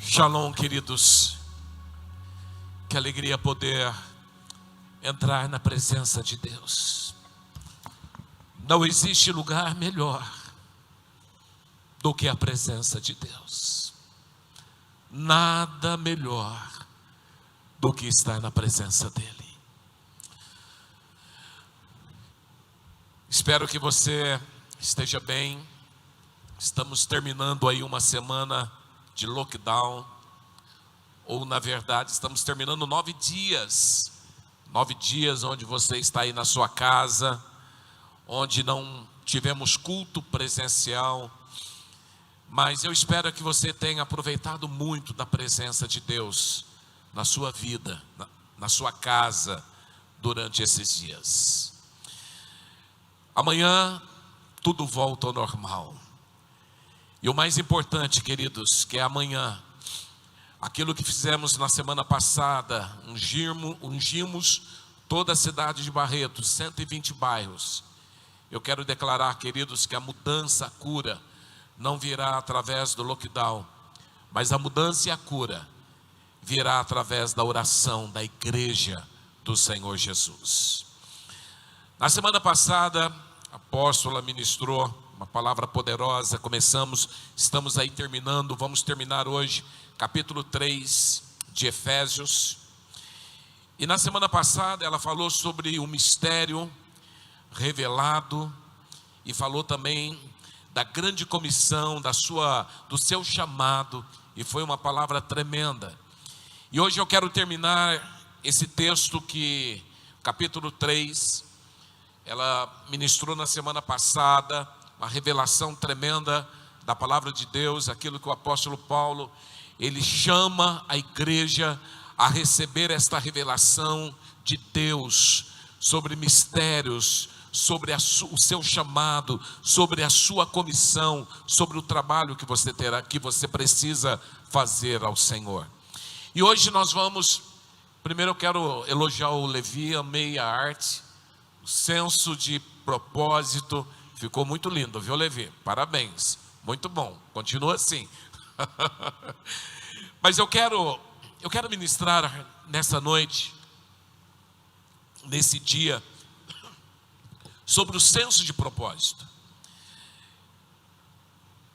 Shalom, queridos. Que alegria poder entrar na presença de Deus. Não existe lugar melhor do que a presença de Deus. Nada melhor do que estar na presença dEle. Espero que você esteja bem. Estamos terminando aí uma semana de lockdown, ou na verdade estamos terminando 9 dias. 9 dias onde você está aí na sua casa, onde não tivemos culto presencial, mas eu espero que você tenha aproveitado muito da presença de Deus na sua vida, na sua casa, durante esses dias. Amanhã tudo volta ao normal. E o mais importante, queridos, que é amanhã, aquilo que fizemos na semana passada, ungimos toda a cidade de Barretos, 120 bairros. Eu quero declarar, queridos, que a mudança, a cura, não virá através do lockdown, mas a mudança e a cura virá através da oração da igreja do Senhor Jesus. Na semana passada, a apóstola ministrou uma palavra poderosa. Estamos aí terminando, vamos terminar hoje, capítulo 3 de Efésios. E na semana passada ela falou sobre o mistério revelado e falou também da grande comissão, do seu chamado, e foi uma palavra tremenda. E hoje eu quero terminar esse texto que, capítulo 3, ela ministrou na semana passada, uma revelação tremenda da palavra de Deus, aquilo que o apóstolo Paulo, ele chama a igreja a receber esta revelação de Deus, sobre mistérios, sobre o seu chamado, sobre a sua comissão, sobre o trabalho que você terá, que você precisa fazer ao Senhor. E hoje nós vamos, primeiro eu quero elogiar o Levi, amei a arte, o senso de propósito, ficou muito lindo, viu, Levi? Parabéns, muito bom, continua assim. Mas eu quero ministrar nessa noite, nesse dia, sobre o senso de propósito.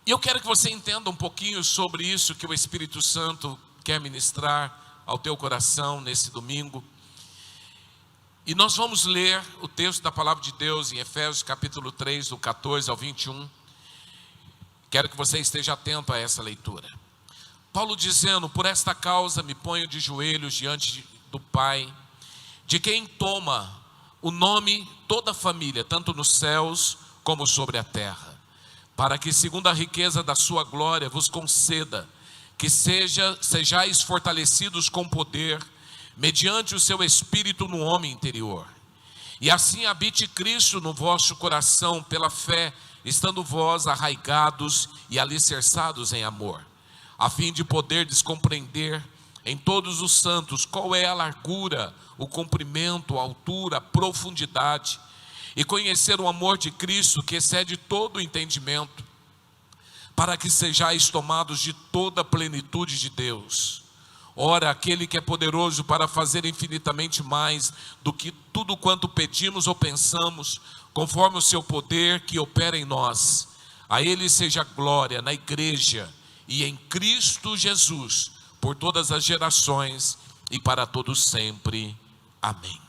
E eu quero que você entenda um pouquinho sobre isso que o Espírito Santo quer ministrar ao teu coração nesse domingo. E nós vamos ler o texto da palavra de Deus em Efésios capítulo 3, do 14 ao 21. Quero que você esteja atento a essa leitura. Paulo dizendo: por esta causa me ponho de joelhos diante do Pai, de quem toma o nome toda a família, tanto nos céus como sobre a terra, para que segundo a riqueza da sua glória vos conceda que sejais fortalecidos com poder, mediante o seu Espírito no homem interior. E assim habite Cristo no vosso coração pela fé, estando vós arraigados e alicerçados em amor, a fim de poderdes compreender em todos os santos qual é a largura, o comprimento, a altura, a profundidade, e conhecer o amor de Cristo que excede todo o entendimento, para que sejais tomados de toda a plenitude de Deus. Ora, aquele que é poderoso para fazer infinitamente mais do que tudo quanto pedimos ou pensamos, conforme o seu poder que opera em nós, a ele seja glória na igreja e em Cristo Jesus, por todas as gerações e para todos sempre. Amém.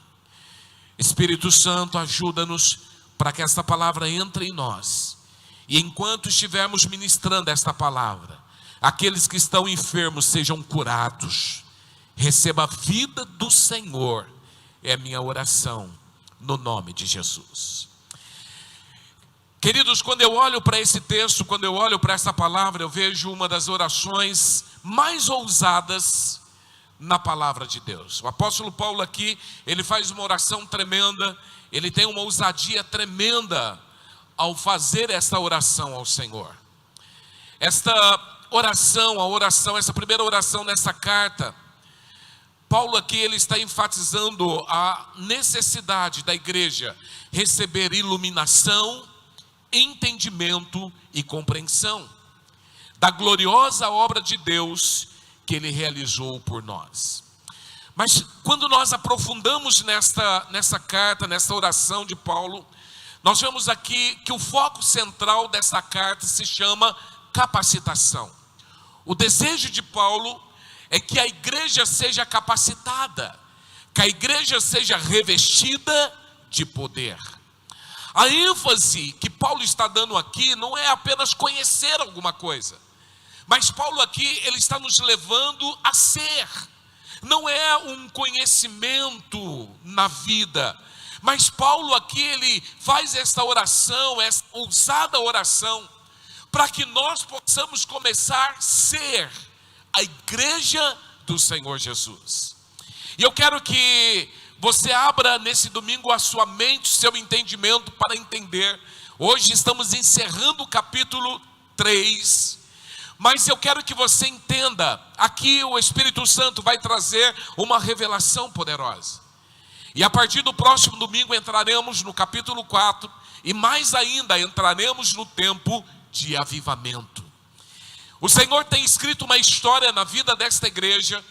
Espírito Santo, ajuda-nos para que esta palavra entre em nós, e enquanto estivermos ministrando esta palavra, aqueles que estão enfermos sejam curados, receba a vida do Senhor, é a minha oração, no nome de Jesus. Queridos, quando eu olho para esse texto, quando eu olho para essa palavra, eu vejo uma das orações mais ousadas na palavra de Deus. O apóstolo Paulo aqui, ele faz uma oração tremenda, ele tem uma ousadia tremenda ao fazer esta oração ao Senhor. Esta oração, essa primeira oração nessa carta, Paulo aqui ele está enfatizando a necessidade da igreja receber iluminação, entendimento e compreensão da gloriosa obra de Deus que Ele realizou por nós. Mas quando nós aprofundamos nessa carta, nessa oração de Paulo, nós vemos aqui que o foco central dessa carta se chama capacitação. O desejo de Paulo é que a igreja seja capacitada, que a igreja seja revestida de poder. A ênfase que Paulo está dando aqui não é apenas conhecer alguma coisa, mas Paulo aqui ele está nos levando a ser. Não é um conhecimento na vida, mas Paulo aqui ele faz esta oração, essa ousada oração, para que nós possamos começar a ser a igreja do Senhor Jesus. E eu quero que você abra nesse domingo a sua mente, o seu entendimento para entender. Hoje estamos encerrando o capítulo 3, mas eu quero que você entenda, aqui o Espírito Santo vai trazer uma revelação poderosa. E a partir do próximo domingo entraremos no capítulo 4, e mais ainda entraremos no tempo de avivamento. O Senhor tem escrito uma história na vida desta igreja,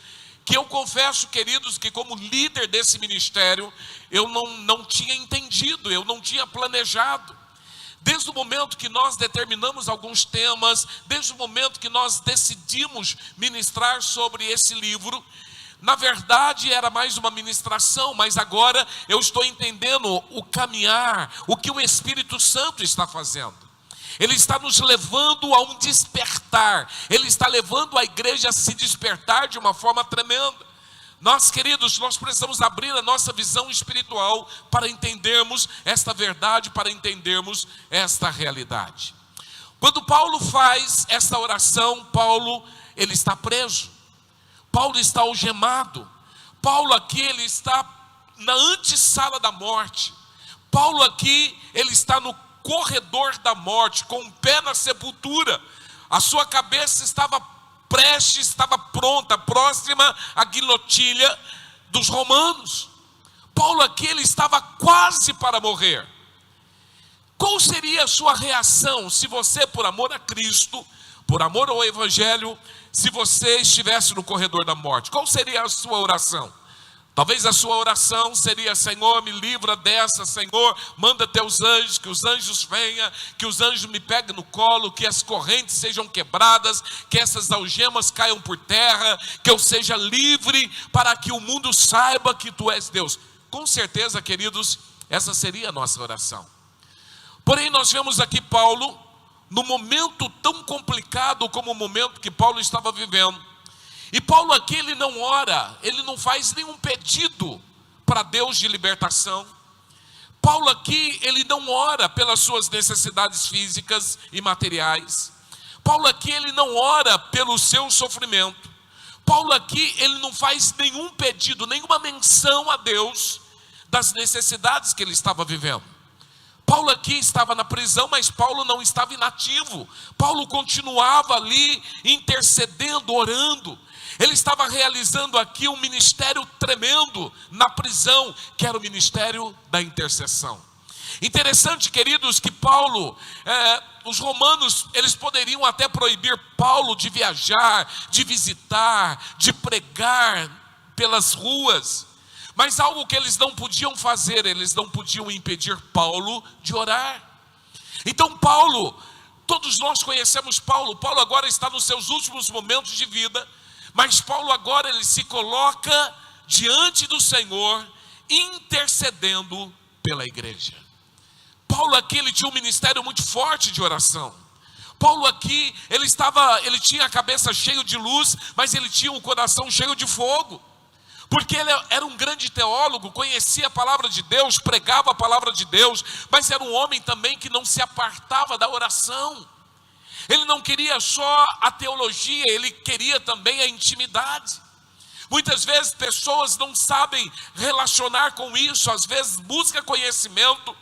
que eu confesso, queridos, que como líder desse ministério, eu não tinha entendido, eu não tinha planejado. Desde o momento que nós determinamos alguns temas, desde o momento que nós decidimos ministrar sobre esse livro, na verdade era mais uma ministração, mas agora eu estou entendendo o caminhar, o que o Espírito Santo está fazendo. Ele está nos levando a um despertar, Ele está levando a igreja a se despertar de uma forma tremenda. Nós, queridos, nós precisamos abrir a nossa visão espiritual para entendermos esta verdade, para entendermos esta realidade. Quando Paulo faz esta oração, Paulo, ele está preso. Paulo está algemado. Paulo aqui, ele está na antessala da morte. Paulo aqui, ele está no corredor da morte, com o pé na sepultura. A sua cabeça estava estava pronta, próxima à guilhotina dos romanos. Paulo aqui, ele estava quase para morrer. Qual seria a sua reação se você, por amor a Cristo, por amor ao Evangelho, se você estivesse no corredor da morte? Qual seria a sua oração? Talvez a sua oração seria: Senhor, me livra dessa, Senhor, manda teus anjos, que os anjos venham, que os anjos me peguem no colo, que as correntes sejam quebradas, que essas algemas caiam por terra, que eu seja livre, para que o mundo saiba que tu és Deus. Com certeza, queridos, essa seria a nossa oração. Porém, nós vemos aqui Paulo, no momento tão complicado como o momento que Paulo estava vivendo. E Paulo aqui, ele não ora, ele não faz nenhum pedido para Deus de libertação. Paulo aqui, ele não ora pelas suas necessidades físicas e materiais. Paulo aqui, ele não ora pelo seu sofrimento. Paulo aqui, ele não faz nenhum pedido, nenhuma menção a Deus das necessidades que ele estava vivendo. Paulo aqui estava na prisão, mas Paulo não estava inativo. Paulo continuava ali intercedendo, orando. Ele estava realizando aqui um ministério tremendo na prisão, que era o ministério da intercessão. Interessante, queridos, que Paulo, os romanos, eles poderiam até proibir Paulo de viajar, de visitar, de pregar pelas ruas. Mas algo que eles não podiam fazer, eles não podiam impedir Paulo de orar. Então Paulo, todos nós conhecemos Paulo. Paulo agora está nos seus últimos momentos de vida. Mas Paulo agora ele se coloca diante do Senhor, intercedendo pela igreja. Paulo aqui, ele tinha um ministério muito forte de oração. Paulo aqui, ele tinha a cabeça cheia de luz, mas ele tinha o coração cheio de fogo. Porque ele era um grande teólogo, conhecia a palavra de Deus, pregava a palavra de Deus, mas era um homem também que não se apartava da oração. Ele não queria só a teologia, ele queria também a intimidade. Muitas vezes pessoas não sabem relacionar com isso, às vezes buscam conhecimento,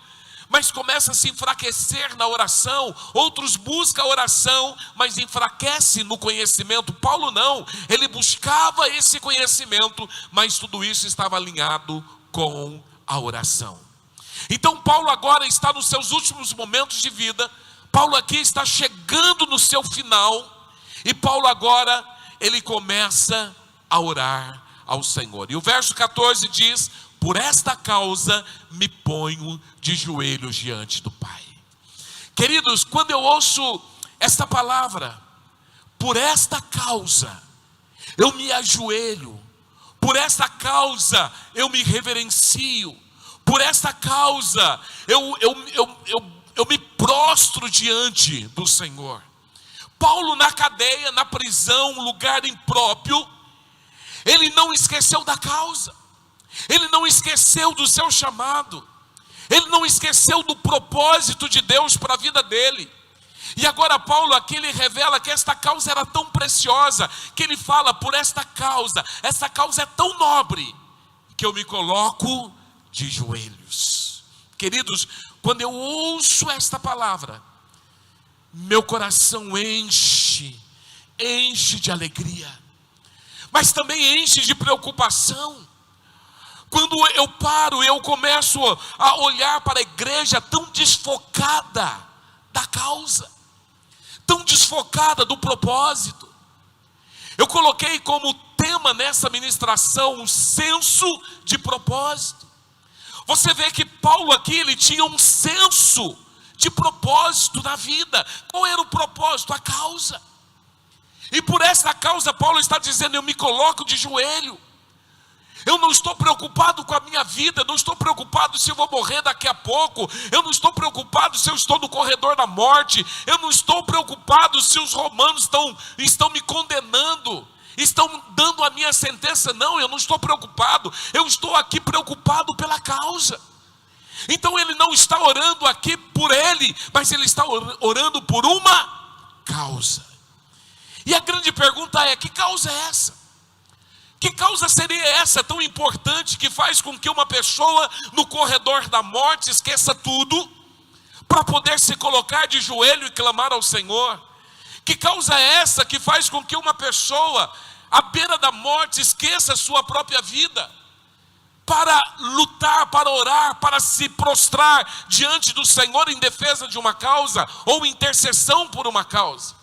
mas começa a se enfraquecer na oração. Outros buscam a oração, mas enfraquece no conhecimento. Paulo não, ele buscava esse conhecimento, mas tudo isso estava alinhado com a oração. Então Paulo agora está nos seus últimos momentos de vida. Paulo aqui está chegando no seu final, e Paulo agora, ele começa a orar ao Senhor. E o verso 14 diz: por esta causa me ponho de joelhos diante do Pai. Queridos, quando eu ouço esta palavra, por esta causa eu me ajoelho, por esta causa eu me reverencio, por esta causa eu me prostro diante do Senhor. Paulo na cadeia, na prisão, lugar impróprio, ele não esqueceu da causa, ele não esqueceu do seu chamado, ele não esqueceu do propósito de Deus para a vida dele. E agora Paulo aqui ele revela que esta causa era tão preciosa, que ele fala: por esta causa é tão nobre, que eu me coloco de joelhos. Queridos, quando eu ouço esta palavra, meu coração enche de alegria, mas também enche de preocupação. Quando eu começo a olhar para a igreja tão desfocada da causa, tão desfocada do propósito. Eu coloquei como tema nessa ministração um senso de propósito. Você vê que Paulo aqui, ele tinha um senso de propósito na vida. Qual era o propósito? A causa. E por essa causa Paulo está dizendo: eu me coloco de joelho. Eu não estou preocupado com a minha vida, não estou preocupado se eu vou morrer daqui a pouco, eu não estou preocupado se eu estou no corredor da morte, eu não estou preocupado se os romanos estão me condenando, estão dando a minha sentença. Não, eu não estou preocupado, eu estou aqui preocupado pela causa. Então ele não está orando aqui por ele, mas ele está orando por uma causa. E a grande pergunta é: que causa é essa? Que causa seria essa tão importante, que faz com que uma pessoa no corredor da morte esqueça tudo para poder se colocar de joelho e clamar ao Senhor? Que causa é essa que faz com que uma pessoa à beira da morte esqueça a sua própria vida para lutar, para orar, para se prostrar diante do Senhor em defesa de uma causa ou intercessão por uma causa?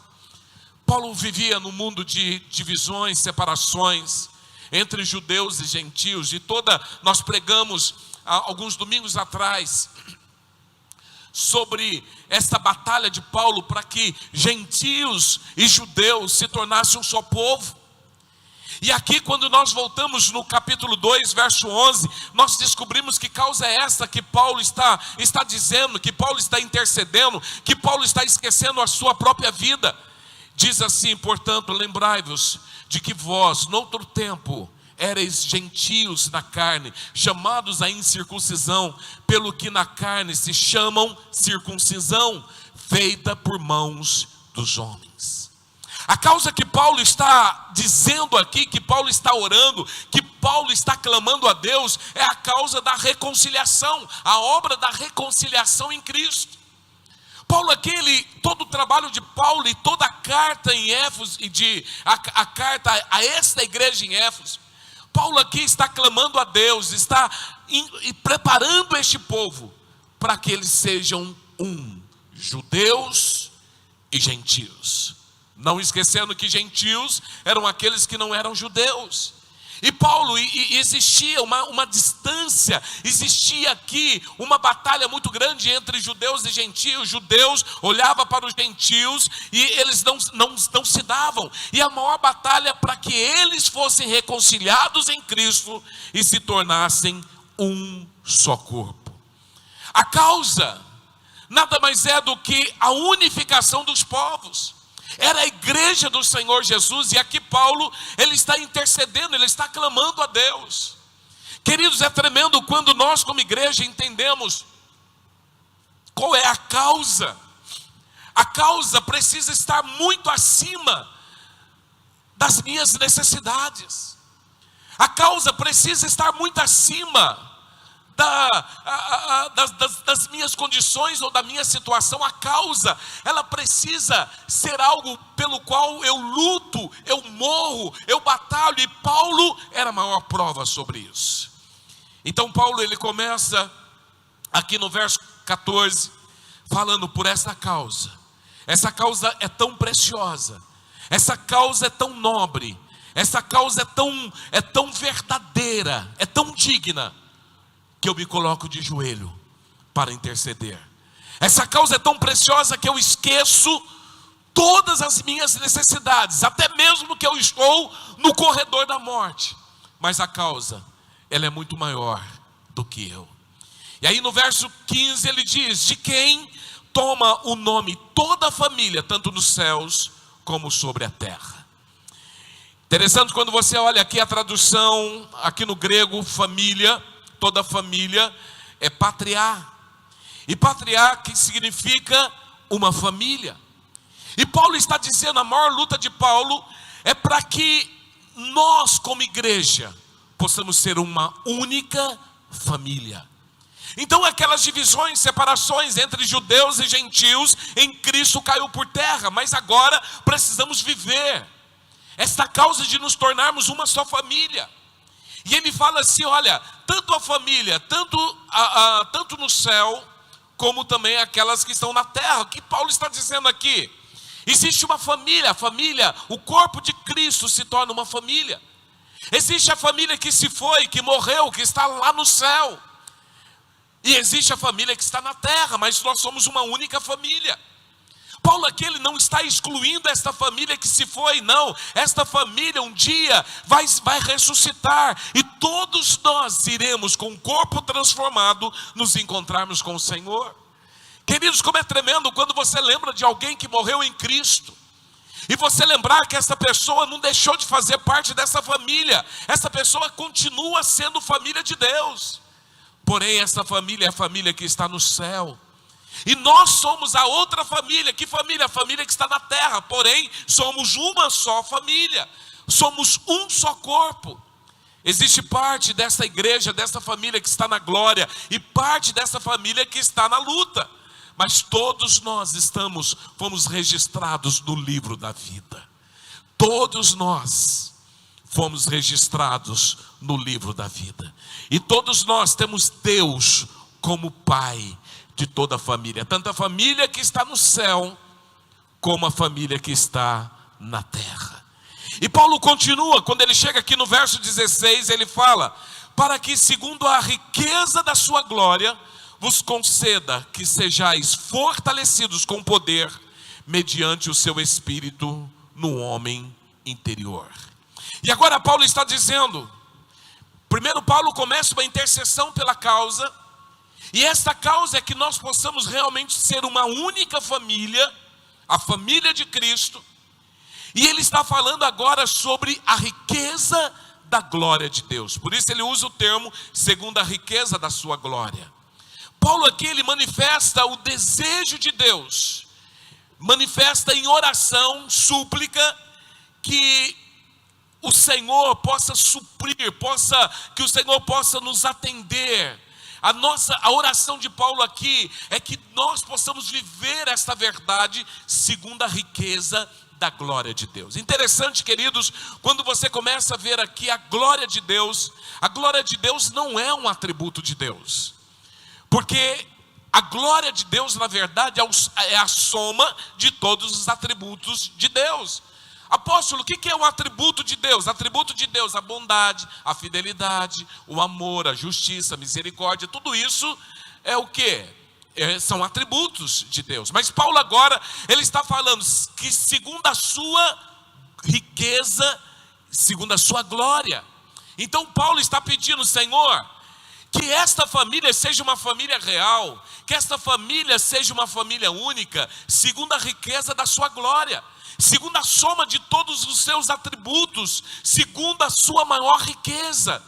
Paulo vivia no mundo de divisões, separações entre judeus e gentios, nós pregamos alguns domingos atrás sobre esta batalha de Paulo para que gentios e judeus se tornassem um só povo. E aqui, quando nós voltamos no capítulo 2, verso 11, nós descobrimos que causa é essa que Paulo está dizendo, que Paulo está intercedendo, que Paulo está esquecendo a sua própria vida. Diz assim: portanto, lembrai-vos de que vós, noutro tempo, éreis gentios na carne, chamados à incircuncisão, pelo que na carne se chamam circuncisão, feita por mãos dos homens. A causa que Paulo está dizendo aqui, que Paulo está orando, que Paulo está clamando a Deus, é a causa da reconciliação, a obra da reconciliação em Cristo. Paulo aqui, todo o trabalho de Paulo e toda a carta em Éfeso, a carta a esta igreja em Éfeso, Paulo aqui está clamando a Deus, está preparando este povo para que eles sejam judeus e gentios. Não esquecendo que gentios eram aqueles que não eram judeus. E Paulo, existia uma distância, existia aqui uma batalha muito grande entre judeus e gentios. Judeus olhavam para os gentios e eles não se davam. E a maior batalha para que eles fossem reconciliados em Cristo e se tornassem um só corpo. A causa nada mais é do que a unificação dos povos. Era a igreja do Senhor Jesus, e aqui Paulo, ele está intercedendo, ele está clamando a Deus. Queridos, é tremendo quando nós como igreja entendemos qual é a causa. A causa precisa estar muito acima das minhas necessidades. A causa precisa estar muito acima das minhas condições ou da minha situação. A causa, ela precisa ser algo pelo qual eu luto, eu morro, eu batalho. E Paulo era a maior prova sobre isso. Então Paulo, ele começa aqui no verso 14 falando: por essa causa é tão preciosa, essa causa é tão nobre, essa causa é tão verdadeira, é tão digna, que eu me coloco de joelho para interceder. Essa causa é tão preciosa que eu esqueço todas as minhas necessidades, até mesmo que eu estou no corredor da morte, mas a causa, ela é muito maior do que eu. E aí no verso 15 ele diz: de quem toma o nome toda a família, tanto nos céus como sobre a terra. Interessante quando você olha aqui a tradução, aqui no grego, família, toda família, é patriá. E patriá que significa uma família. E Paulo está dizendo, a maior luta de Paulo é para que nós como igreja possamos ser uma única família. Então aquelas divisões, separações entre judeus e gentios em Cristo caiu por terra, mas agora precisamos viver esta causa de nos tornarmos uma só família. E ele fala assim, olha, tanto a família, tanto no céu, como também aquelas que estão na terra. O que Paulo está dizendo aqui? Existe uma família, a família, o corpo de Cristo se torna uma família. Existe a família que se foi, que morreu, que está lá no céu. E existe a família que está na terra, mas nós somos uma única família. Paulo aqui, ele não está excluindo esta família que se foi, não. Esta família um dia vai ressuscitar, e todos nós iremos com o corpo transformado nos encontrarmos com o Senhor. Queridos, como é tremendo quando você lembra de alguém que morreu em Cristo, e você lembrar que essa pessoa não deixou de fazer parte dessa família. Essa pessoa continua sendo família de Deus. Porém, essa família é a família que está no céu. E nós somos a outra família. Que família? A família que está na terra. Porém, somos uma só família. Somos um só corpo. Existe parte dessa igreja, dessa família que está na glória, e parte dessa família que está na luta. Mas todos nós fomos registrados no livro da vida. Todos nós fomos registrados no livro da vida. E todos nós temos Deus como Pai de toda a família. Tanto a família que está no céu, como a família que está na terra. E Paulo continua, quando ele chega aqui no verso 16, ele fala: para que segundo a riqueza da sua glória, vos conceda que sejais fortalecidos com poder, mediante o seu Espírito no homem interior. E agora Paulo está dizendo, primeiro Paulo começa uma intercessão pela causa, e esta causa é que nós possamos realmente ser uma única família, a família de Cristo. E ele está falando agora sobre a riqueza da glória de Deus. Por isso ele usa o termo, segundo a riqueza da sua glória. Paulo aqui, ele manifesta o desejo de Deus, manifesta em oração, súplica, que o Senhor possa suprir, que o Senhor possa nos atender. A oração de Paulo aqui é que nós possamos viver esta verdade segundo a riqueza da glória de Deus. Interessante, queridos, quando você começa a ver aqui a glória de Deus não é um atributo de Deus. Porque a glória de Deus, na verdade, é a soma de todos os atributos de Deus. Apóstolo, o que é um atributo de Deus? Atributo de Deus, a bondade, a fidelidade, o amor, a justiça, a misericórdia, tudo isso é o quê? São atributos de Deus. Mas Paulo agora, ele está falando que segundo a sua riqueza, segundo a sua glória. Então Paulo está pedindo, Senhor, que esta família seja uma família real, que esta família seja uma família única, segundo a riqueza da sua glória, segundo a soma de todos os seus atributos, segundo a sua maior riqueza.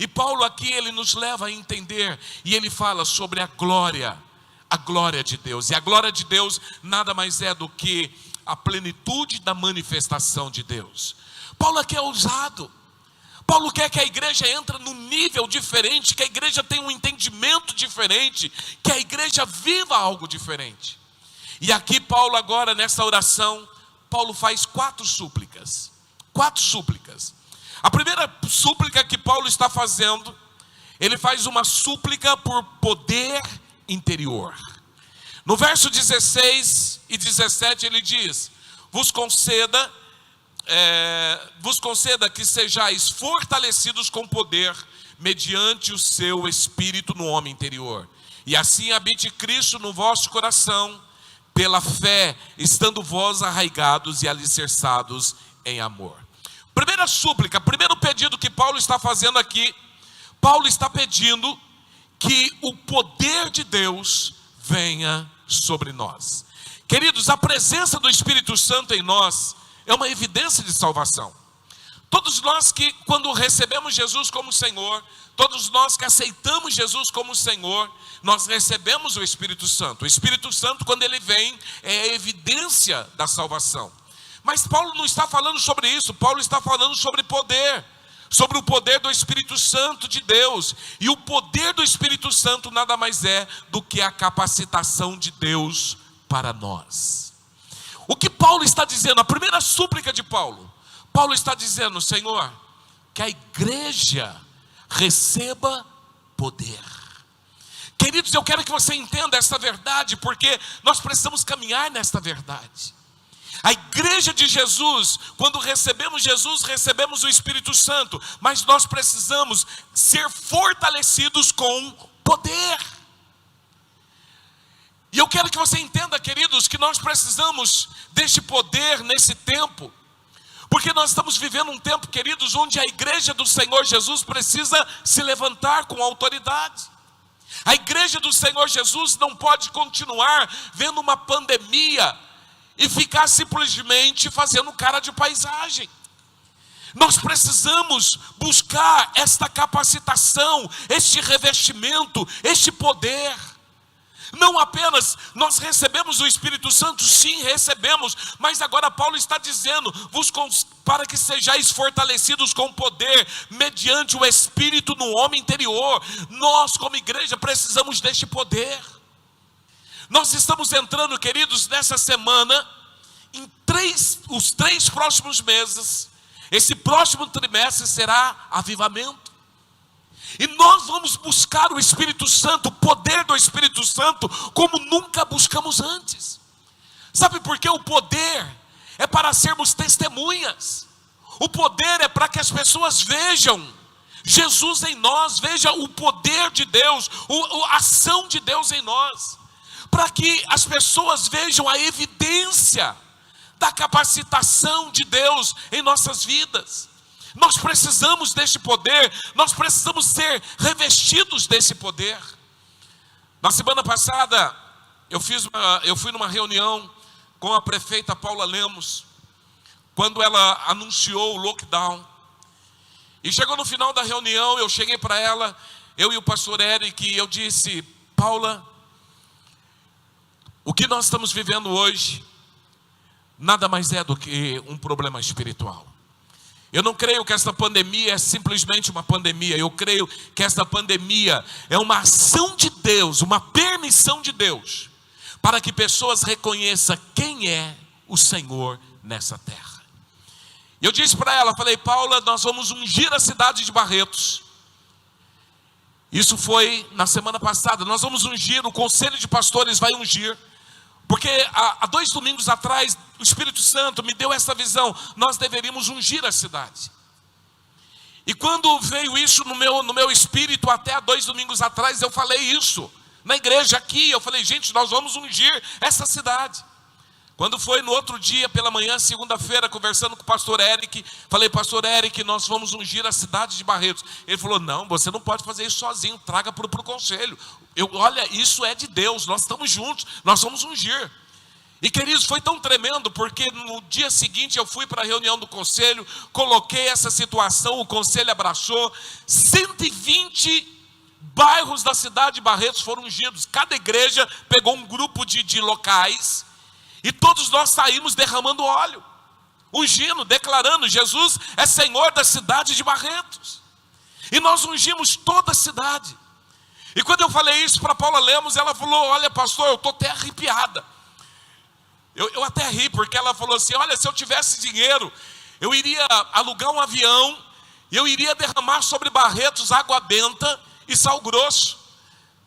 E Paulo aqui, ele nos leva a entender, e ele fala sobre a glória de Deus. E a glória de Deus nada mais é do que a plenitude da manifestação de Deus. Paulo aqui é ousado. Paulo quer que a igreja entre num nível diferente, que a igreja tenha um entendimento diferente, que a igreja viva algo diferente. E aqui Paulo agora, nessa oração, Paulo faz 4 súplicas. 4 súplicas. A primeira súplica que Paulo está fazendo, ele faz uma súplica por poder interior. No verso 16 e 17 ele diz: vos conceda vos conceda que sejais fortalecidos com poder, mediante o seu Espírito no homem interior. E assim habite Cristo no vosso coração, pela fé, estando vós arraigados e alicerçados em amor. Primeira súplica, primeiro pedido que Paulo está fazendo aqui. Paulo está pedindo que o poder de Deus venha sobre nós. Queridos, a presença do Espírito Santo em nós é uma evidência de salvação. Todos nós que, quando recebemos Jesus como Senhor, todos nós que aceitamos Jesus como Senhor, nós recebemos o Espírito Santo. O Espírito Santo, quando ele vem, é a evidência da salvação. Mas Paulo não está falando sobre isso. Paulo está falando sobre poder, sobre o poder do Espírito Santo de Deus. E o poder do Espírito Santo nada mais é do que a capacitação de Deus para nós. O que Paulo está dizendo, a primeira súplica de Paulo, Paulo está dizendo: Senhor, que a igreja receba poder. Queridos, eu quero que você entenda essa verdade, porque nós precisamos caminhar nesta verdade. A igreja de Jesus, quando recebemos Jesus, recebemos o Espírito Santo, mas nós precisamos ser fortalecidos com poder. E eu quero que você entenda, queridos, que nós precisamos deste poder nesse tempo, porque nós estamos vivendo um tempo, queridos, onde a igreja do Senhor Jesus precisa se levantar com autoridade. A igreja do Senhor Jesus não pode continuar vendo uma pandemia e ficar simplesmente fazendo cara de paisagem. Nós precisamos buscar esta capacitação, este revestimento, este poder. Não apenas nós recebemos o Espírito Santo, sim, recebemos, mas agora Paulo está dizendo: para que sejais fortalecidos com poder, mediante o Espírito no homem interior. Nós, como igreja, precisamos deste poder. Nós estamos entrando, queridos, nessa semana, os 3 próximos meses. Esse próximo trimestre será avivamento. E nós vamos buscar o Espírito Santo, o poder do Espírito Santo, como nunca buscamos antes. Sabe por quê? O poder é para sermos testemunhas. O poder é para que as pessoas vejam Jesus em nós, vejam o poder de Deus, a ação de Deus em nós. Para que as pessoas vejam a evidência da capacitação de Deus em nossas vidas. Nós precisamos deste poder, nós precisamos ser revestidos desse poder. Na semana passada, eu fui numa reunião com a prefeita Paula Lemos, quando ela anunciou o lockdown. E chegou no final da reunião, eu cheguei para ela, eu e o pastor Eric, e eu disse: Paula, o que nós estamos vivendo hoje, nada mais é do que um problema espiritual. Eu não creio que esta pandemia é simplesmente uma pandemia. Eu creio que esta pandemia é uma ação de Deus, uma permissão de Deus, para que pessoas reconheçam quem é o Senhor nessa terra. Eu disse para ela, falei: Paula, nós vamos ungir a cidade de Barretos. Isso foi na semana passada. Nós vamos ungir, o conselho de pastores vai ungir. Porque há 2 domingos atrás, o Espírito Santo me deu essa visão: nós deveríamos ungir a cidade. E quando veio isso no meu espírito, até há 2 domingos atrás, eu falei isso na igreja aqui. Eu falei: gente, nós vamos ungir essa cidade. Quando foi no outro dia, pela manhã, segunda-feira, conversando com o pastor Eric, falei: pastor Eric, nós vamos ungir a cidade de Barretos. Ele falou: não, você não pode fazer isso sozinho, traga para o conselho. Olha, isso é de Deus, nós estamos juntos, nós vamos ungir. E queridos, foi tão tremendo, porque no dia seguinte eu fui para a reunião do conselho, coloquei essa situação, o conselho abraçou, 120 bairros da cidade de Barretos foram ungidos. Cada igreja pegou um grupo de locais, e todos nós saímos derramando óleo, ungindo, declarando: Jesus é Senhor da cidade de Barretos. E nós ungimos toda a cidade. E quando eu falei isso para Paula Lemos, ela falou: olha, pastor, eu estou até arrepiada. Eu até ri, porque ela falou assim: olha, se eu tivesse dinheiro, eu iria alugar um avião, e eu iria derramar sobre Barretos água benta e sal grosso.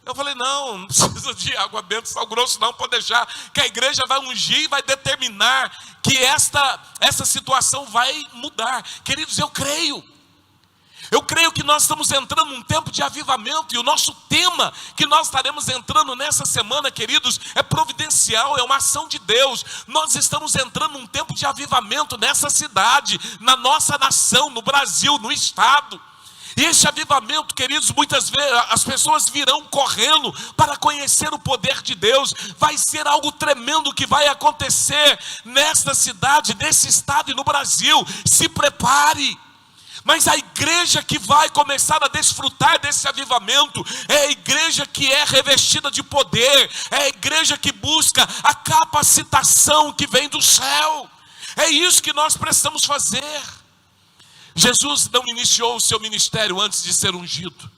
Eu falei, não precisa de água benta, sal grosso não, pode deixar, que a igreja vai ungir e vai determinar que essa situação vai mudar. Queridos, eu creio que nós estamos entrando num tempo de avivamento, e o nosso tema que nós estaremos entrando nessa semana, queridos, é providencial, é uma ação de Deus. Nós estamos entrando num tempo de avivamento nessa cidade, na nossa nação, no Brasil, no estado. E esse avivamento, queridos, muitas vezes as pessoas virão correndo para conhecer o poder de Deus. Vai ser algo tremendo que vai acontecer nesta cidade, nesse estado e no Brasil. Se prepare. Mas a igreja que vai começar a desfrutar desse avivamento é a igreja que é revestida de poder, é a igreja que busca a capacitação que vem do céu. É isso que nós precisamos fazer. Jesus não iniciou o seu ministério antes de ser ungido,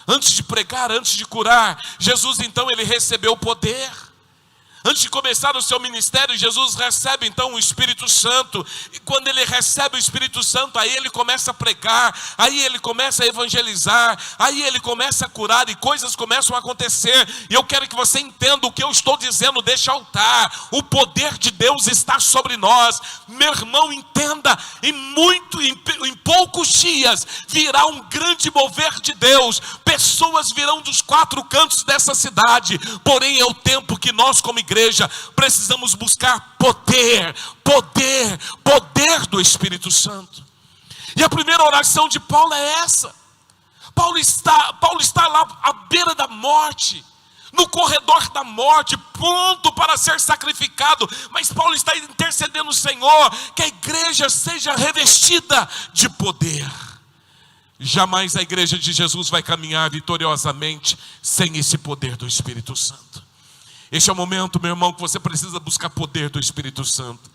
antes de pregar, antes de curar. Jesus então ele recebeu poder. Antes de começar o seu ministério, Jesus recebe então o Espírito Santo. E quando ele recebe o Espírito Santo, aí ele começa a pregar, aí ele começa a evangelizar, aí ele começa a curar e coisas começam a acontecer. E eu quero que você entenda o que eu estou dizendo deste altar. O poder de Deus está sobre nós. Meu irmão, entenda, em poucos dias virá um grande mover de Deus. Pessoas virão dos 4 cantos dessa cidade. Porém é o tempo que nós como igreja precisamos buscar poder do Espírito Santo. E a primeira oração de Paulo é essa. Paulo está lá à beira da morte, no corredor da morte, pronto para ser sacrificado. Mas Paulo está intercedendo ao Senhor que a igreja seja revestida de poder. Jamais a igreja de Jesus vai caminhar vitoriosamente sem esse poder do Espírito Santo. Este é o momento, meu irmão, que você precisa buscar poder do Espírito Santo.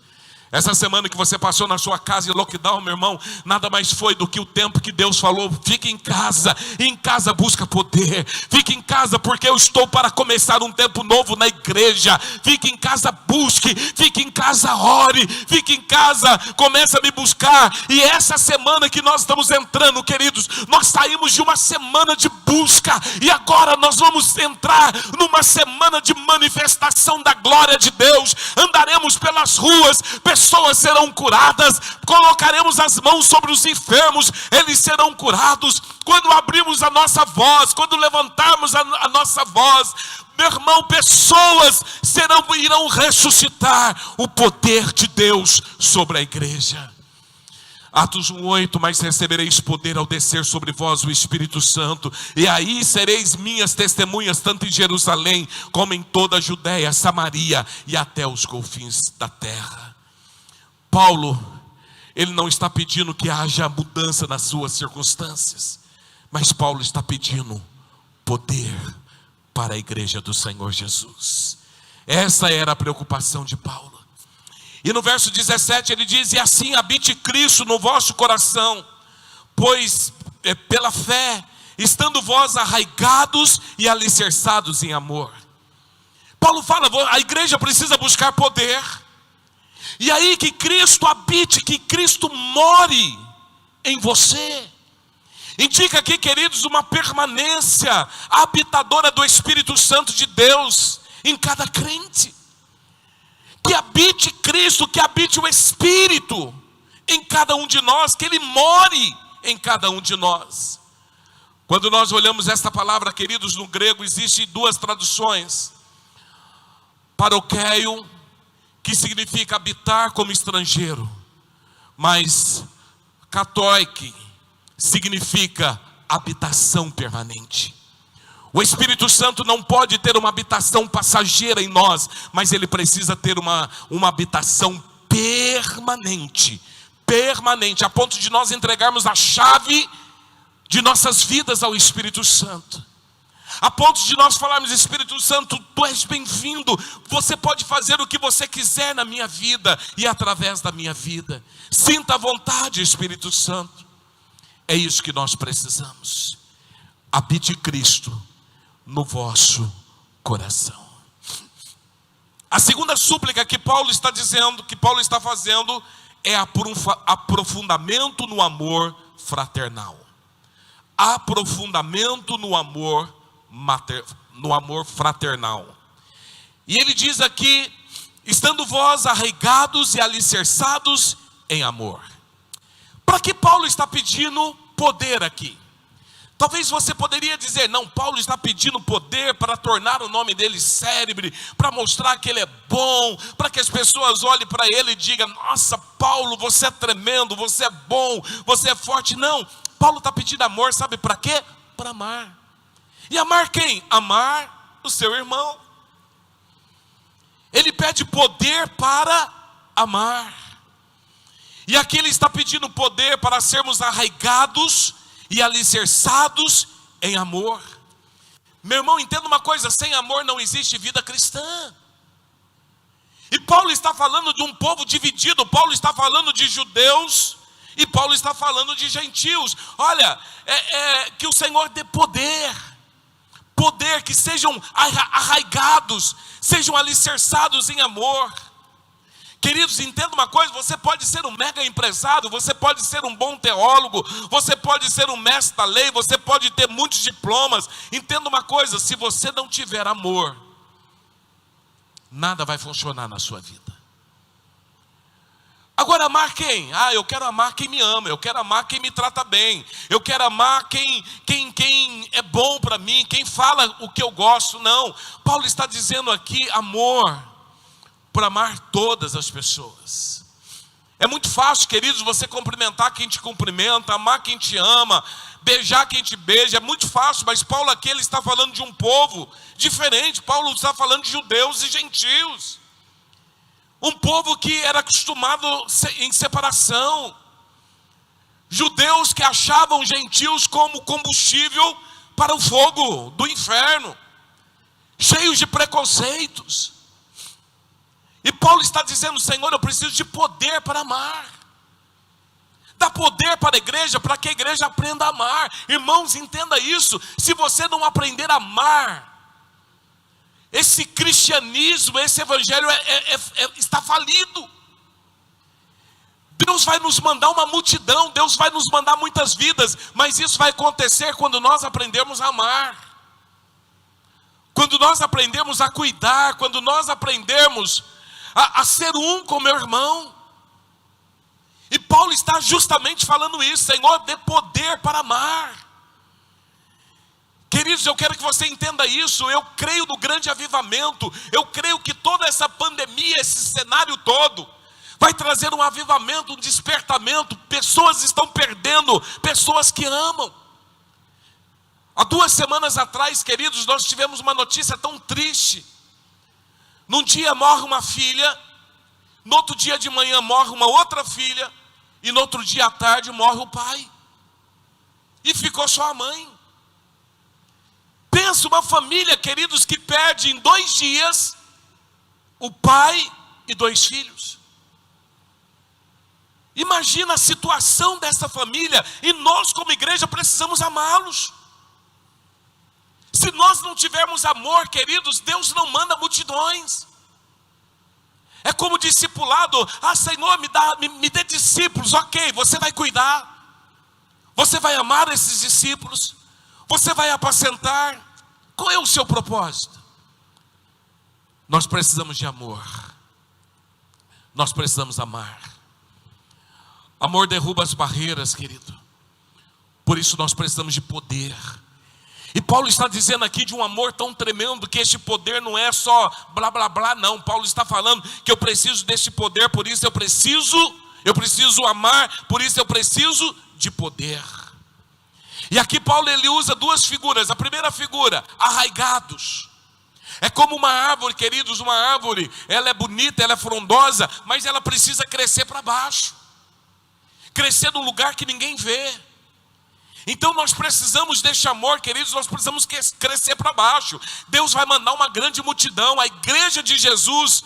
Essa semana que você passou na sua casa em lockdown, meu irmão, nada mais foi do que o tempo que Deus falou: fique em casa, e em casa busca poder. Fique em casa porque eu estou para começar um tempo novo na igreja. Fique em casa, busque. Fique em casa, ore. Fique em casa, comece a me buscar. E essa semana que nós estamos entrando, queridos, nós saímos de uma semana de busca, e agora nós vamos entrar numa semana de manifestação da glória de Deus. Andaremos pelas ruas, pessoas serão curadas, colocaremos as mãos sobre os enfermos, eles serão curados. Quando abrimos a nossa voz, quando levantarmos a nossa voz, meu irmão, pessoas irão ressuscitar o poder de Deus sobre a igreja. Atos 1:8, mas recebereis poder ao descer sobre vós o Espírito Santo, e aí sereis minhas testemunhas, tanto em Jerusalém, como em toda a Judéia, Samaria e até os confins da terra. Paulo, ele não está pedindo que haja mudança nas suas circunstâncias, mas Paulo está pedindo poder para a igreja do Senhor Jesus. Essa era a preocupação de Paulo. E no verso 17 ele diz: e assim habite Cristo no vosso coração, pois pela fé, estando vós arraigados e alicerçados em amor. Paulo fala, a igreja precisa buscar poder. E aí que Cristo habite, que Cristo more em você. Indica aqui, queridos, uma permanência habitadora do Espírito Santo de Deus em cada crente. Que habite Cristo, que habite o Espírito em cada um de nós, que Ele more em cada um de nós. Quando nós olhamos esta palavra, queridos, no grego existem 2 traduções. Parokeio, que significa habitar como estrangeiro, mas katoike significa habitação permanente. O Espírito Santo não pode ter uma habitação passageira em nós, mas ele precisa ter uma habitação permanente, a ponto de nós entregarmos a chave de nossas vidas ao Espírito Santo. A ponto de nós falarmos: Espírito Santo, tu és bem-vindo, você pode fazer o que você quiser na minha vida e através da minha vida. Sinta a vontade, Espírito Santo. É isso que nós precisamos. Habite Cristo no vosso coração. A segunda súplica que Paulo está dizendo, que Paulo está fazendo, é aprofundamento no amor fraternal. Aprofundamento no amor no amor fraternal. E ele diz aqui: estando vós arraigados e alicerçados em amor. Para que Paulo está pedindo poder aqui? Talvez você poderia dizer: não, Paulo está pedindo poder para tornar o nome dele célebre, para mostrar que ele é bom, para que as pessoas olhem para ele e digam: nossa, Paulo, você é tremendo, você é bom, você é forte. Não, Paulo está pedindo amor, sabe para quê? Para amar. E amar quem? Amar o seu irmão. Ele pede poder para amar. E aqui ele está pedindo poder para sermos arraigados e alicerçados em amor. Meu irmão, entenda uma coisa: sem amor não existe vida cristã. E Paulo está falando de um povo dividido. Paulo está falando de judeus e Paulo está falando de gentios. Olha, que o Senhor dê poder, que sejam arraigados, sejam alicerçados em amor. Queridos, entenda uma coisa: você pode ser um mega empresário, você pode ser um bom teólogo, você pode ser um mestre da lei, você pode ter muitos diplomas. Entenda uma coisa: se você não tiver amor, nada vai funcionar na sua vida. Agora, amar quem? Eu quero amar quem me ama, eu quero amar quem me trata bem, eu quero amar quem é bom para mim, quem fala o que eu gosto. Não, Paulo está dizendo aqui amor por amar todas as pessoas. É muito fácil, queridos, você cumprimentar quem te cumprimenta, amar quem te ama, beijar quem te beija, é muito fácil. Mas Paulo aqui, ele está falando de um povo diferente. Paulo está falando de judeus e gentios, um povo que era acostumado em separação, judeus que achavam gentios como combustível para o fogo do inferno, cheios de preconceitos. E Paulo está dizendo: Senhor, eu preciso de poder para amar. Dá poder para a igreja, para que a igreja aprenda a amar. Irmãos, entenda isso: se você não aprender a amar, esse cristianismo, esse evangelho está falido. Deus vai nos mandar uma multidão, Deus vai nos mandar muitas vidas, mas isso vai acontecer quando nós aprendermos a amar, quando nós aprendermos a cuidar, quando nós aprendermos a ser um com meu irmão. E Paulo está justamente falando isso: Senhor, dê poder para amar. Queridos, eu quero que você entenda isso. Eu creio no grande avivamento. Eu creio que toda essa pandemia, esse cenário todo, vai trazer um avivamento, um despertamento. Pessoas estão perdendo pessoas que amam. Há 2 semanas atrás, queridos, nós tivemos uma notícia tão triste. Num dia morre uma filha, no outro dia de manhã morre uma outra filha, e no outro dia à tarde morre o pai, e ficou só a mãe. Pensa uma família, queridos, que perde em 2 dias o pai e 2 filhos. Imagina a situação dessa família. E nós como igreja precisamos amá-los. Se nós não tivermos amor, queridos, Deus não manda multidões. É como discipulado: Senhor, me dê discípulos. Ok, você vai cuidar, você vai amar esses discípulos, você vai apacentar. Qual é o seu propósito? Nós precisamos de amor. Nós precisamos amar. Amor derruba as barreiras, querido. Por isso nós precisamos de poder. E Paulo está dizendo aqui de um amor tão tremendo, que este poder não é só blá blá blá, não. Paulo está falando que eu preciso deste poder, por isso eu preciso amar, por isso eu preciso de poder. E aqui Paulo, ele usa 2 figuras. A primeira figura, arraigados. É como uma árvore, queridos. Uma árvore, ela é bonita, ela é frondosa, mas ela precisa crescer para baixo, crescer num lugar que ninguém vê. Então nós precisamos deste amor, queridos. Nós precisamos crescer para baixo. Deus vai mandar uma grande multidão. A igreja de Jesus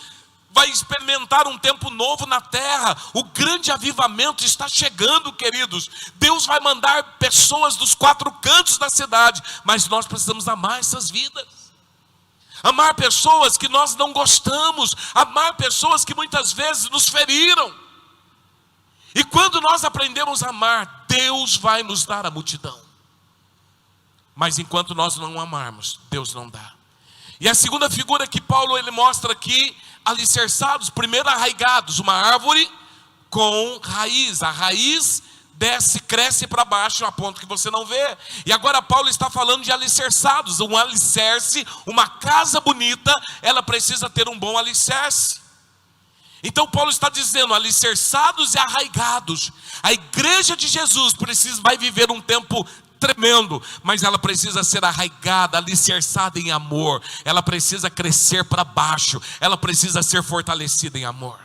vai experimentar um tempo novo na terra. O grande avivamento está chegando, queridos. Deus vai mandar pessoas dos 4 cantos da cidade, mas nós precisamos amar essas vidas. Amar pessoas que nós não gostamos, amar pessoas que muitas vezes nos feriram. E quando nós aprendemos a amar, Deus vai nos dar a multidão. Mas enquanto nós não amarmos, Deus não dá. E a segunda figura que Paulo ele mostra aqui, alicerçados, primeiro arraigados, uma árvore com raiz. A raiz desce, cresce para baixo a ponto que você não vê. E agora Paulo está falando de alicerçados. Um alicerce, uma casa bonita, ela precisa ter um bom alicerce. Então Paulo está dizendo, alicerçados e arraigados. A igreja de Jesus vai viver um tempo tremendo, mas ela precisa ser arraigada, alicerçada em amor. Ela precisa crescer para baixo, ela precisa ser fortalecida em amor.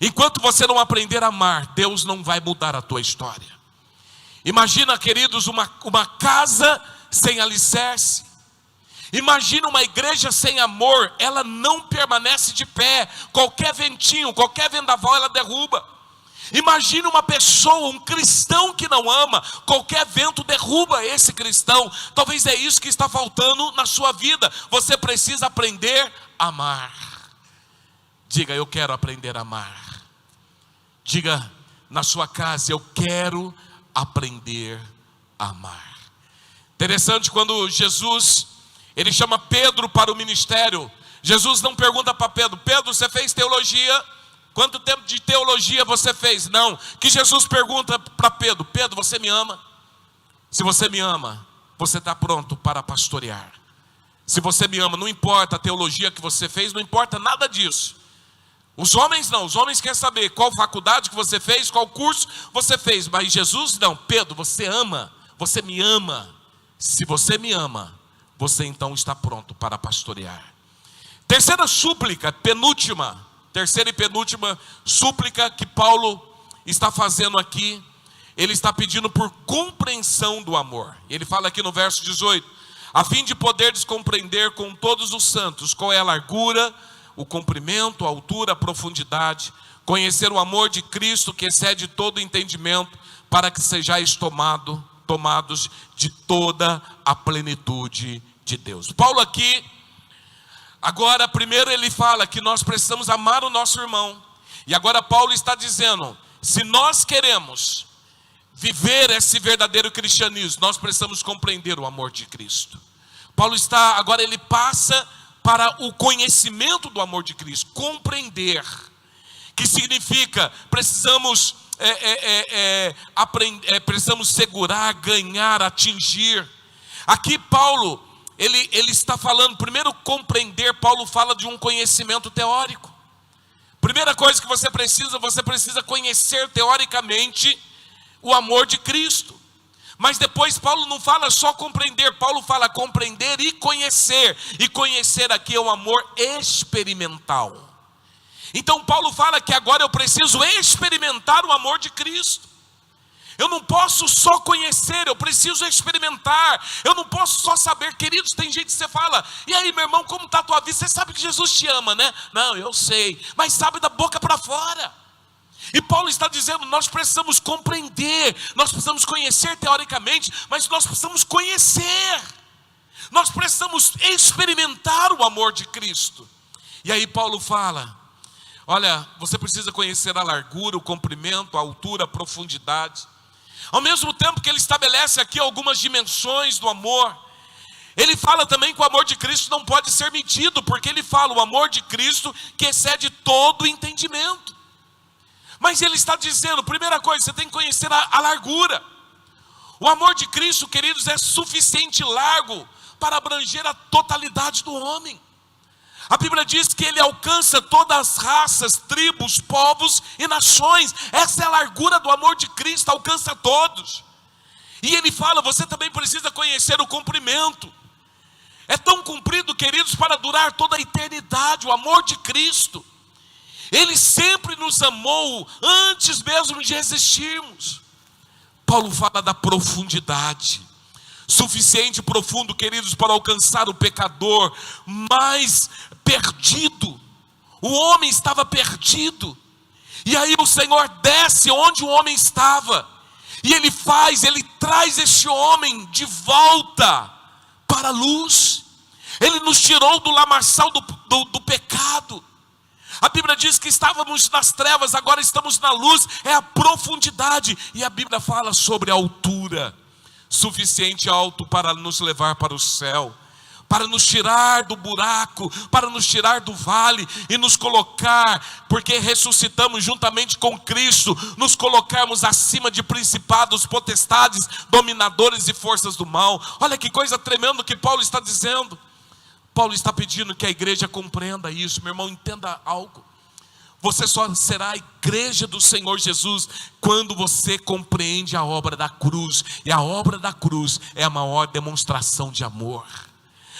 Enquanto você não aprender a amar, Deus não vai mudar a tua história. Imagina, queridos, uma casa sem alicerce. Imagina uma igreja sem amor, ela não permanece de pé. Qualquer ventinho, qualquer vendaval ela derruba. Imagina uma pessoa, um cristão que não ama, qualquer vento derruba esse cristão. Talvez é isso que está faltando na sua vida. Você precisa aprender a amar. Diga, eu quero aprender a amar. Diga na sua casa, eu quero aprender a amar. Interessante, quando Jesus, ele chama Pedro para o ministério, Jesus não pergunta para Pedro, Pedro, você fez teologia? Quanto tempo de teologia você fez? Não, que Jesus pergunta para Pedro, Pedro, você me ama? Se você me ama, você está pronto para pastorear. Se você me ama, não importa a teologia que você fez, não importa nada disso. Os homens não, os homens querem saber qual faculdade que você fez, qual curso você fez. Mas Jesus não, Pedro, você ama, você me ama. Se você me ama, você então está pronto para pastorear. Terceira súplica, terceira e penúltima súplica que Paulo está fazendo aqui. Ele está pedindo por compreensão do amor. Ele fala aqui no verso 18, a fim de poderes compreender com todos os santos qual é a largura, o comprimento, a altura, a profundidade, conhecer o amor de Cristo que excede todo entendimento, para que sejais tomados de toda a plenitude de Deus. Paulo aqui, agora primeiro ele fala que nós precisamos amar o nosso irmão, e agora Paulo está dizendo, se nós queremos viver esse verdadeiro cristianismo, nós precisamos compreender o amor de Cristo. Paulo está, agora ele passa para o conhecimento do amor de Cristo, compreender, que significa, precisamos aprender, precisamos segurar, ganhar, atingir. Aqui Paulo, ele está falando, primeiro compreender, Paulo fala de um conhecimento teórico. Primeira coisa que você precisa conhecer teoricamente o amor de Cristo. Mas depois Paulo não fala só compreender, Paulo fala compreender e conhecer. E conhecer aqui é um amor experimental. Então Paulo fala que agora eu preciso experimentar o amor de Cristo. Eu não posso só conhecer, eu preciso experimentar. Eu não posso só saber, queridos, tem gente que você fala, e aí meu irmão, como está a tua vida? Você sabe que Jesus te ama, né? Não, eu sei, mas sabe da boca para fora. E Paulo está dizendo, nós precisamos compreender, nós precisamos conhecer teoricamente, mas nós precisamos conhecer, nós precisamos experimentar o amor de Cristo. E aí Paulo fala, olha, você precisa conhecer a largura, o comprimento, a altura, a profundidade. Ao mesmo tempo que ele estabelece aqui algumas dimensões do amor, ele fala também que o amor de Cristo não pode ser medido, porque ele fala o amor de Cristo que excede todo entendimento. Mas ele está dizendo, primeira coisa, você tem que conhecer a largura. O amor de Cristo, queridos, é suficiente largo para abranger a totalidade do homem. A Bíblia diz que ele alcança todas as raças, tribos, povos e nações. Essa é a largura do amor de Cristo, alcança todos. E ele fala, você também precisa conhecer o comprimento. É tão comprido, queridos, para durar toda a eternidade, o amor de Cristo. Ele sempre nos amou antes mesmo de existirmos. Paulo fala da profundidade. Suficiente e profundo, queridos, para alcançar o pecador mais perdido. O homem estava perdido. E aí o Senhor desce onde o homem estava. E ele traz este homem de volta para a luz. Ele nos tirou do lamaçal do pecado. A Bíblia diz que estávamos nas trevas, agora estamos na luz, é a profundidade. E a Bíblia fala sobre a altura, suficiente alto para nos levar para o céu. para nos tirar do buraco, para nos tirar do vale e nos colocar, porque ressuscitamos juntamente com Cristo, nos colocarmos acima de principados, potestades, dominadores e forças do mal. Olha que coisa tremenda que Paulo está dizendo. Paulo está pedindo que a igreja compreenda isso. Meu irmão, entenda algo. Você só será a igreja do Senhor Jesus quando você compreende a obra da cruz. E a obra da cruz é a maior demonstração de amor.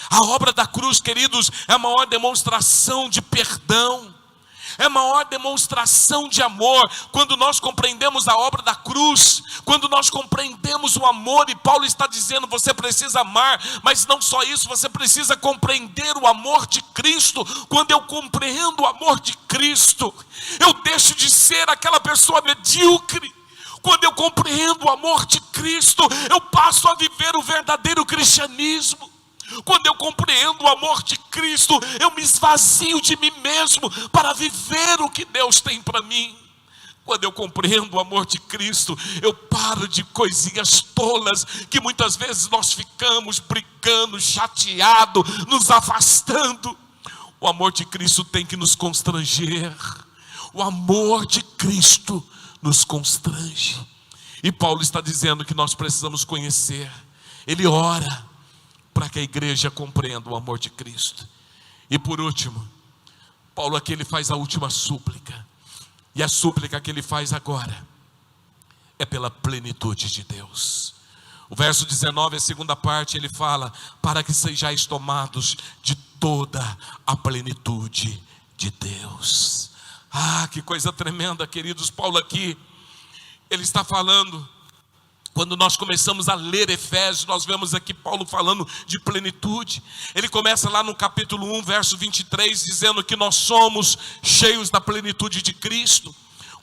A obra da cruz, queridos, é a maior demonstração de perdão. É a maior demonstração de amor. Quando nós compreendemos a obra da cruz, quando nós compreendemos o amor, e Paulo está dizendo, você precisa amar, mas não só isso, você precisa compreender o amor de Cristo. Quando eu compreendo o amor de Cristo, eu deixo de ser aquela pessoa medíocre. Quando eu compreendo o amor de Cristo, eu passo a viver o verdadeiro cristianismo. Quando eu compreendo o amor de Cristo, eu me esvazio de mim mesmo para viver o que Deus tem para mim. Quando eu compreendo o amor de Cristo, eu paro de coisinhas tolas que muitas vezes nós ficamos brigando, chateado, nos afastando. O amor de Cristo tem que nos constranger. O amor de Cristo nos constrange. E Paulo está dizendo que nós precisamos conhecer. Ele ora para que a igreja compreenda o amor de Cristo. E por último, Paulo aqui ele faz a última súplica. E a súplica que ele faz agora é pela plenitude de Deus. O verso 19, a segunda parte, ele fala: para que sejais tomados de toda a plenitude de Deus. Ah, que coisa tremenda, queridos. Paulo aqui, ele está falando. Quando nós começamos a ler Efésios, nós vemos aqui Paulo falando de plenitude. Ele começa lá no capítulo 1, verso 23, dizendo que nós somos cheios da plenitude de Cristo.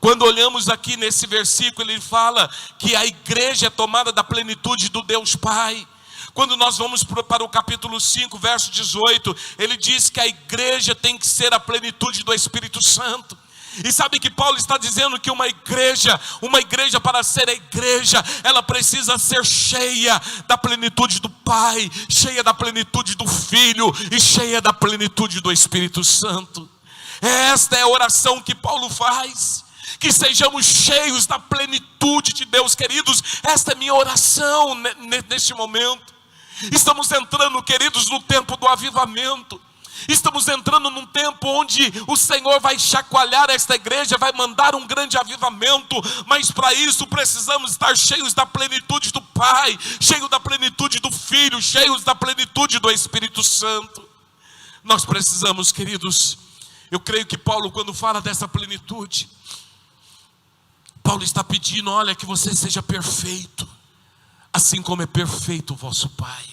Quando olhamos aqui nesse versículo, ele fala que a igreja é tomada da plenitude do Deus Pai. Quando nós vamos para o capítulo 5, verso 18, ele diz que a igreja tem que ser a plenitude do Espírito Santo. E sabe que Paulo está dizendo que uma igreja para ser a igreja, ela precisa ser cheia da plenitude do Pai, cheia da plenitude do Filho e cheia da plenitude do Espírito Santo. Esta é a oração que Paulo faz, que sejamos cheios da plenitude de Deus, queridos. Esta é minha oração neste momento. Estamos entrando, queridos, no tempo do avivamento. Estamos entrando num tempo onde o Senhor vai chacoalhar esta igreja, vai mandar um grande avivamento, mas para isso precisamos estar cheios da plenitude do Pai, cheios da plenitude do Filho, cheios da plenitude do Espírito Santo. Nós precisamos, queridos, eu creio que Paulo, quando fala dessa plenitude, Paulo está pedindo, olha, que você seja perfeito, assim como é perfeito o vosso Pai.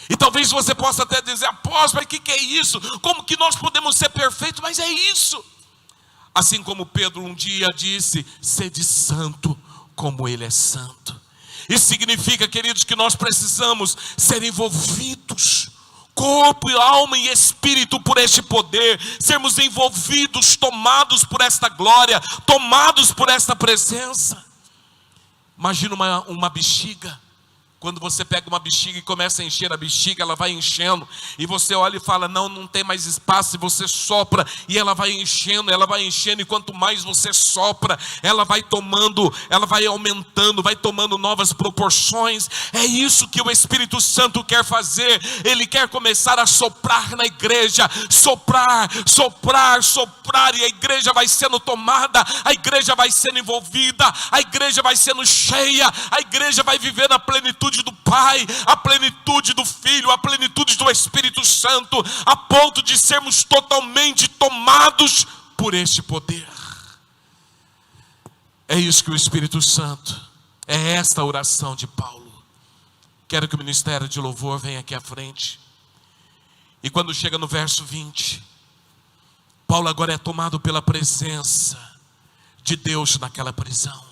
E talvez você possa até dizer: apóstolo, mas o que é isso? Como que nós podemos ser perfeitos? Mas é isso. Assim como Pedro um dia disse: sede santo como Ele é santo. Isso significa, queridos, que nós precisamos ser envolvidos, corpo, alma e espírito, por este poder. Sermos envolvidos, tomados por esta glória, tomados por esta presença. Imagina uma bexiga. Quando você pega uma bexiga e começa a encher a bexiga, ela vai enchendo, e você olha e fala: não tem mais espaço, e você sopra, e ela vai enchendo, e quanto mais você sopra, ela vai tomando, ela vai aumentando, vai tomando novas proporções. É isso que o Espírito Santo quer fazer. Ele quer começar a soprar na igreja, soprar, e a igreja vai sendo tomada, a igreja vai sendo envolvida, a igreja vai sendo cheia, a igreja vai viver na plenitude do Pai, a plenitude do Filho, a plenitude do Espírito Santo, a ponto de sermos totalmente tomados por este poder. É isso que o Espírito Santo, é esta a oração de Paulo. Quero que o ministério de louvor venha aqui à frente. E quando chega no verso 20, Paulo agora é tomado pela presença de Deus naquela prisão.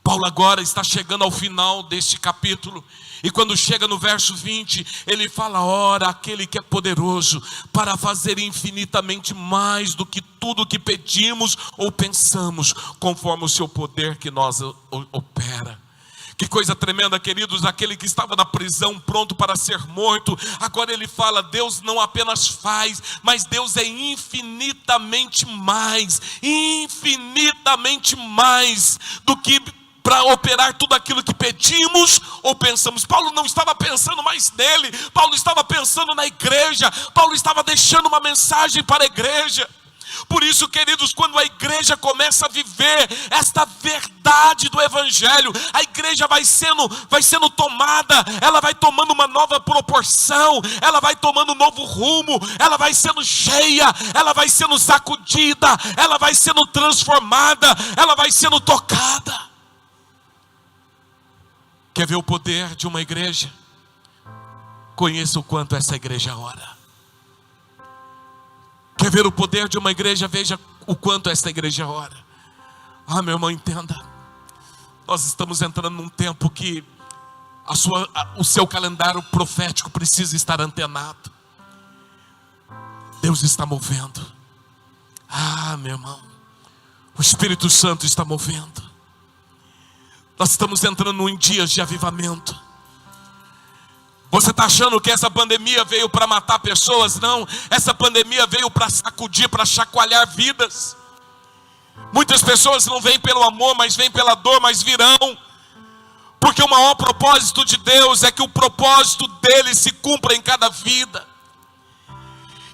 Paulo agora está chegando ao final deste capítulo, e quando chega no verso 20, ele fala: ora, aquele que é poderoso para fazer infinitamente mais do que tudo que pedimos ou pensamos, conforme o seu poder que nós opera. Que coisa tremenda, queridos, aquele que estava na prisão pronto para ser morto, agora ele fala, Deus não apenas faz, mas Deus é infinitamente mais do que para operar tudo aquilo que pedimos ou pensamos. Paulo não estava pensando mais nele, Paulo estava pensando na igreja, Paulo estava deixando uma mensagem para a igreja. Por isso, queridos, quando a igreja começa a viver esta verdade do evangelho, a igreja vai sendo tomada, ela vai tomando uma nova proporção, ela vai tomando um novo rumo, ela vai sendo cheia, ela vai sendo sacudida, ela vai sendo transformada, ela vai sendo tocada. Quer ver o poder de uma igreja? Conheça o quanto essa igreja ora. Quer ver o poder de uma igreja? Veja o quanto esta igreja ora. Ah, meu irmão, entenda. Nós estamos entrando num tempo que o seu calendário profético precisa estar antenado. Deus está movendo. Ah, meu irmão, o Espírito Santo está movendo. Nós estamos entrando em dias de avivamento. Você está achando que essa pandemia veio para matar pessoas? Não, essa pandemia veio para sacudir, para chacoalhar vidas. Muitas pessoas não vêm pelo amor, mas vêm pela dor, mas virão. Porque o maior propósito de Deus é que o propósito dele se cumpra em cada vida.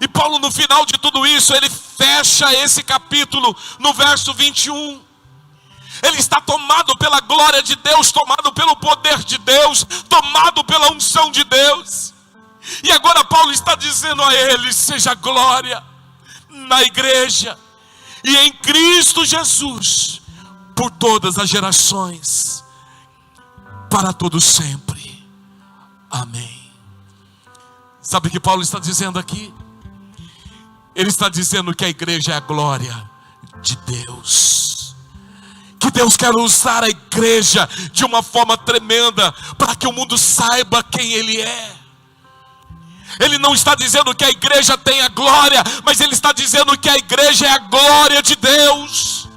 E Paulo, no final de tudo isso, ele fecha esse capítulo no verso 21. Ele está tomado pela glória de Deus, tomado pelo poder de Deus, tomado pela unção de Deus. E agora Paulo está dizendo a ele, seja glória na igreja e em Cristo Jesus, por todas as gerações, para todos sempre. Amém. Sabe o que Paulo está dizendo aqui? Ele está dizendo que a igreja é a glória de Deus. Que Deus quer usar a igreja de uma forma tremenda para que o mundo saiba quem Ele é. Ele não está dizendo que a igreja tem a glória, mas Ele está dizendo que a igreja é a glória de Deus.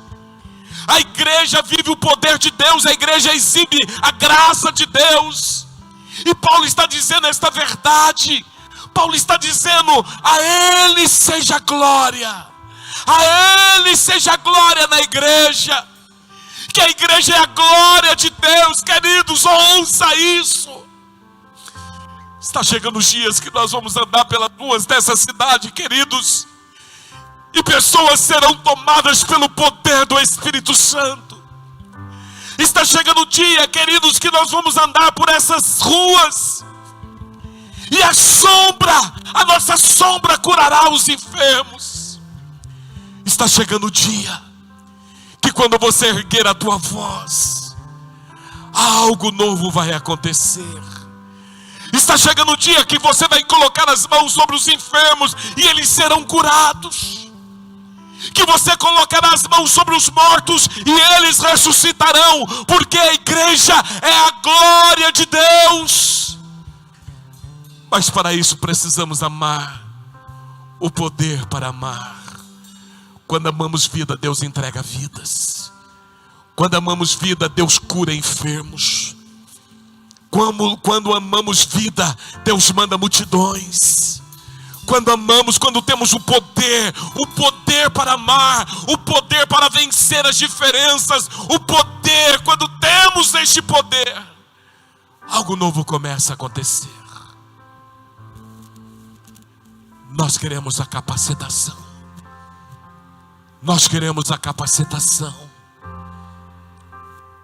A igreja vive o poder de Deus, a igreja exibe a graça de Deus. E Paulo está dizendo esta verdade. Paulo está dizendo, a Ele seja glória. A Ele seja glória na igreja. Que a igreja é a glória de Deus, queridos, ouça isso. Está chegando os dias que nós vamos andar pelas ruas dessa cidade, queridos, e pessoas serão tomadas pelo poder do Espírito Santo. Está chegando o dia, queridos, que nós vamos andar por essas ruas, e a nossa sombra curará os enfermos. Está chegando o dia que quando você erguer a tua voz, algo novo vai acontecer. Está chegando o dia que você vai colocar as mãos sobre os enfermos e eles serão curados. Que você colocará as mãos sobre os mortos e eles ressuscitarão, porque a igreja é a glória de Deus. Mas para isso precisamos amar, o poder para amar. Quando amamos vida, Deus entrega vidas. Quando amamos vida, Deus cura enfermos. Quando amamos vida, Deus manda multidões. Quando temos o poder para amar, o poder para vencer as diferenças, quando temos este poder, algo novo começa a acontecer. Nós queremos a capacitação. Nós queremos a capacitação.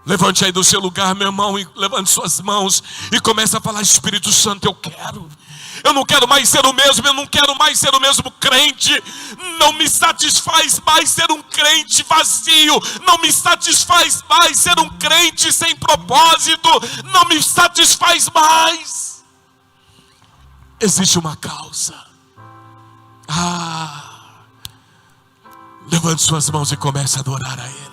Levante aí do seu lugar, meu irmão, e levante suas mãos e comece a falar, Espírito Santo, eu não quero mais ser o mesmo, eu não quero mais ser o mesmo crente. Não me satisfaz mais ser um crente vazio, não me satisfaz mais ser um crente sem propósito, não me satisfaz mais. Existe uma causa. Levante suas mãos e comece a adorar a Ele.